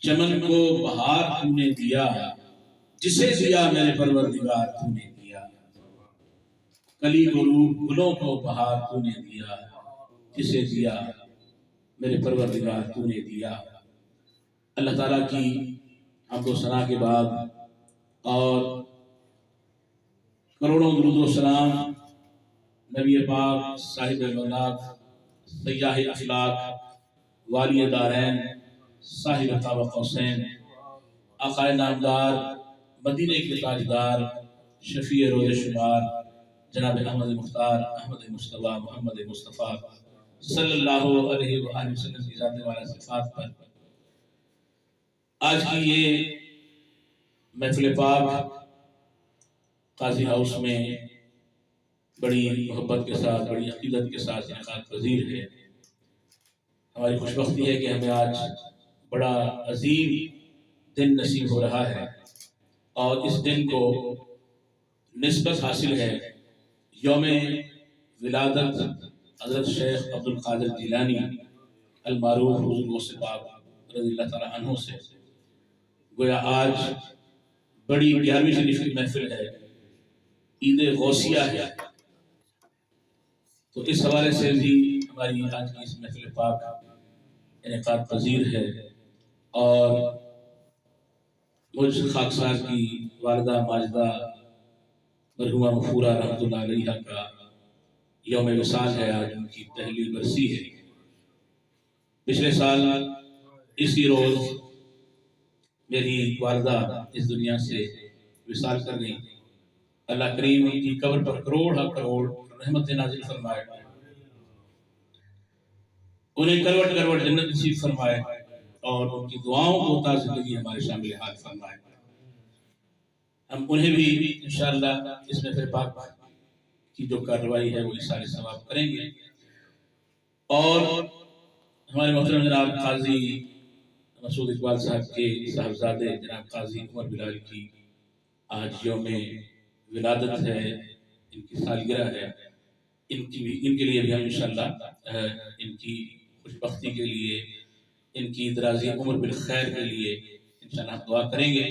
چمن کو بہار تو نے دیا، جسے دیا میرے پروردگار تو نے دیا، کلی غروب گلوں کو بہار تو نے دیا، جسے دیا میرے پروردگار تو نے دیا۔ اللہ تعالیٰ کی حمد و ثنا کے بعد اور کروڑوں درود و سلام نبی پاک صاحب الملاک سیاح اخلاق والی دارین صاحب قاب قوسین آقا نامدار مدینے کے تاجدار شفیع روز شمار جناب احمد مختار احمد مصطفیٰ محمد مصطفیٰ صلی اللہ علیہ وآلہ وسلم کی ذات والا صفات پر آج کی یہ محفل پاک قاضی ہاؤس میں بڑی محبت کے ساتھ بڑی عقیدت کے ساتھ انعقاد پذیر ہے۔ ہماری خوش بختی ہے کہ ہمیں آج بڑا عظیم دن نصیب ہو رہا ہے اور اس دن کو نسبت حاصل ہے یوم ولادت حضرت شیخ عبد القادر جیلانی المعروف حضور غوث پاک رضی اللہ تعالیٰ عنہ سے۔ گویا آج بڑی 11ویں شریف کی محفل ہے، عید غوثیہ ہے، تو اس حوالے سے بھی ہماری آج کی اس محفل پاک انعقاد پذیر ہے۔ اور مجھ خاکسار کی والدہ ماجدہ مرحومہ مغفورہ رحمۃ اللہ علیہ کا یوم وصال ہے، آج ان کی پہلی برسی ہے۔ پچھلے سال اسی روز میری والدہ اس دنیا سے وصال کر گئی۔ اللہ کریم ان کی قبر پر کروڑ رحمت نازل فرمائے، انہیں کروڑ جنت نصیب فرمائے اور ان کی دعاؤں کو تا زندگی ہمارے شامل حال فرمائے۔ ہم انہیں بھی انشاءاللہ اس محفل پاک کی جو کارروائی ہے وہ اِسال ثواب کریں گے۔ اور ہمارے محترم جناب قاضی مسعود اقبال صاحب کے صاحبزادے جناب قاضی عمر بلال کی آج یوم ولادت ہے، ان کی سالگرہ ہے، ان کے لیے بھی ہم انشاءاللہ ان کی خوش بختی کے لیے، ان کی درازی عمر بالخیر کے لیے انشاءاللہ ہم دعا کریں گے۔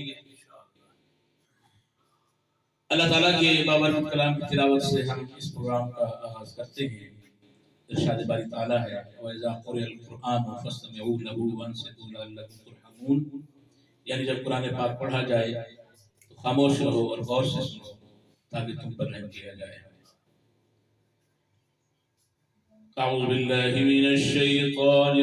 اللہ تعالیٰ کے بابرکت کلام کی تلاوت سے ہم اس پروگرام کا آغاز کرتے ہیں۔ ارشاد باری تعالیٰ ہے وَإِذَا قُرِئَ الْقُرْآنُ فَاسْتَمِعُوا لَهُ وَأَنصِتُوا لَعَلَّكُمْ تُرْحَمُونَ، یعنی جب قرآن پاک پڑھا جائے تو خاموش رہو اور غور سے سنو تاکہ تم پر رحم کیا جائے۔ اعوذ باللہ من الشیطان